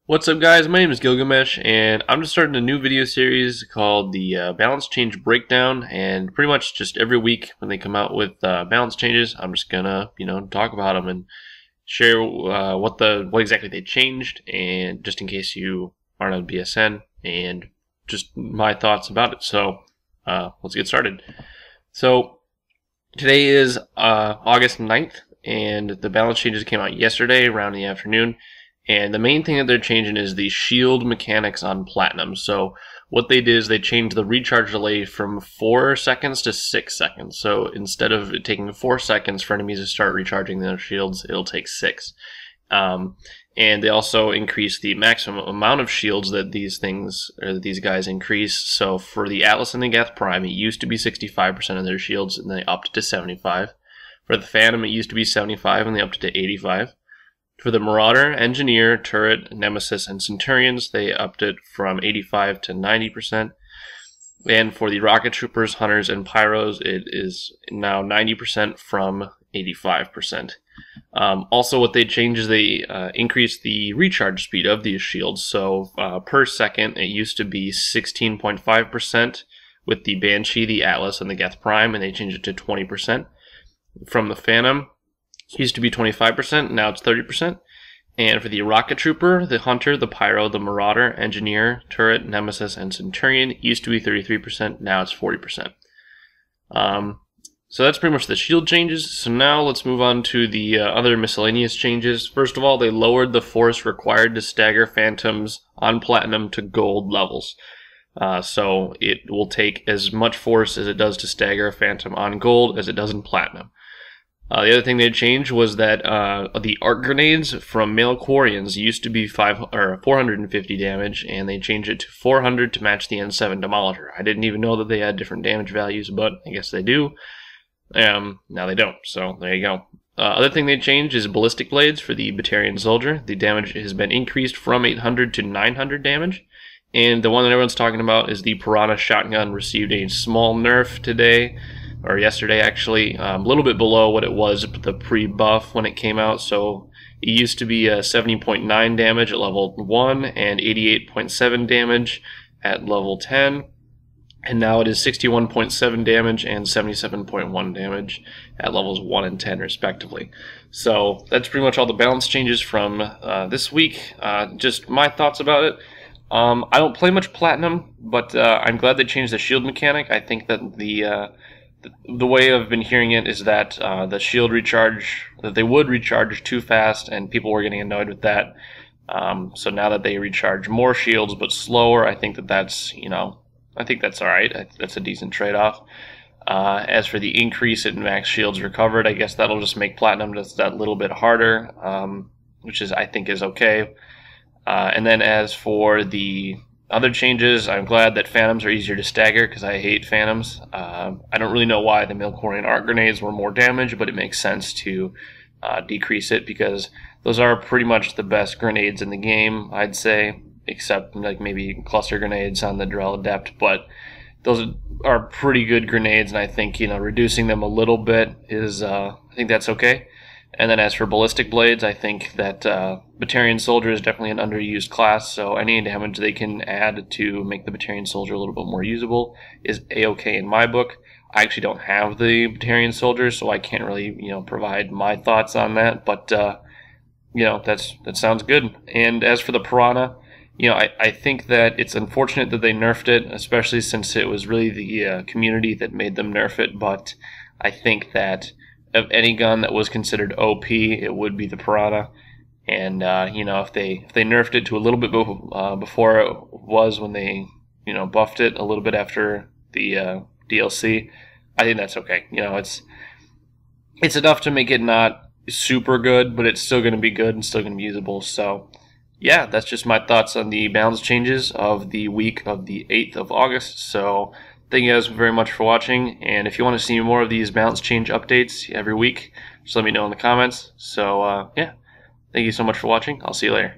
What's up, guys? My name is Gilgamesh, and I'm just starting a new video series called the Balance Change Breakdown. And pretty much just every week when they come out with balance changes, I'm just gonna, talk about them and share what exactly they changed, and just in case you aren't on BSN, and just my thoughts about it. So let's get started. So today is August 9th, and the balance changes came out yesterday around the afternoon. And the main thing that they're changing is the shield mechanics on Platinum. So what they did is they changed the recharge delay from 4 seconds to 6 seconds. So instead of it taking 4 seconds for enemies to start recharging their shields, it'll take 6. And they also increased the maximum amount of shields that these guys increase. So for the Atlas and the Geth Prime, it used to be 65% of their shields, and they upped it to 75. For the Phantom, it used to be 75, and they upped it to 85. For the Marauder, Engineer, Turret, Nemesis, and Centurions, they upped it from 85 to 90%. And for the Rocket Troopers, Hunters, and Pyros, it is now 90% from 85%. Also, what they changed is they increased the recharge speed of these shields. So per second, it used to be 16.5% with the Banshee, the Atlas, and the Geth Prime, and they changed it to 20%. From the Phantom, it used to be 25%, now it's 30%. And for the Rocket Trooper, the Hunter, the Pyro, the Marauder, Engineer, Turret, Nemesis, and Centurion, it used to be 33%, now it's 40%. So that's pretty much the shield changes. So now let's move on to the other miscellaneous changes. First of all, they lowered the force required to stagger Phantoms on Platinum to Gold levels. So it will take as much force as it does to stagger a Phantom on Gold as it does in Platinum. The other thing they changed was that the arc grenades from male Quarians used to be 450 damage, and they changed it to 400 to match the N7 Demolisher. I didn't even know that they had different damage values, but I guess they do. Now they don't, so there you go. Other thing they changed is ballistic blades for the Batarian Soldier. The damage has been increased from 800 to 900 damage. And the one that everyone's talking about is the Piranha Shotgun received a small nerf today, or yesterday actually, a little bit below what it was the pre-buff when it came out. So it used to be 70.9 damage at level 1 and 88.7 damage at level 10. And now it is 61.7 damage and 77.1 damage at levels 1 and 10 respectively. So that's pretty much all the balance changes from this week. Just my thoughts about it. I don't play much Platinum, but I'm glad they changed the shield mechanic. I think that the way I've been hearing it is that the shield recharge, that they would recharge too fast, and people were getting annoyed with that. So now that they recharge more shields but slower, I think that's I think that's alright. That's a decent trade-off. As for the increase in max shields recovered, I guess that'll just make Platinum just that little bit harder, which I think is okay. And then as for the other changes, I'm glad that Phantoms are easier to stagger, because I hate Phantoms. I don't really know why the Milcorian arc grenades were more damage, but it makes sense to decrease it, because those are pretty much the best grenades in the game, I'd say, except like maybe cluster grenades on the Drell Adept, but those are pretty good grenades, and I think reducing them a little bit is I think that's okay. And then as for ballistic blades, I think that Batarian Soldier is definitely an underused class, so any damage they can add to make the Batarian Soldier a little bit more usable is a-okay in my book. I actually don't have the Batarian Soldier, so I can't really provide my thoughts on that, but that sounds good. And as for the Piranha, I think that it's unfortunate that they nerfed it, especially since it was really the community that made them nerf it, but I think that of any gun that was considered OP, it would be the Piranha. And if they nerfed it to a little bit before it was when they buffed it a little bit after the DLC, I think that's okay. It's enough to make it not super good, but it's still going to be good and still going to be usable. So yeah, that's just my thoughts on the balance changes of the week of the 8th of August. So thank you guys very much for watching, and if you want to see more of these balance change updates every week, just let me know in the comments. So yeah, thank you so much for watching. I'll see you later.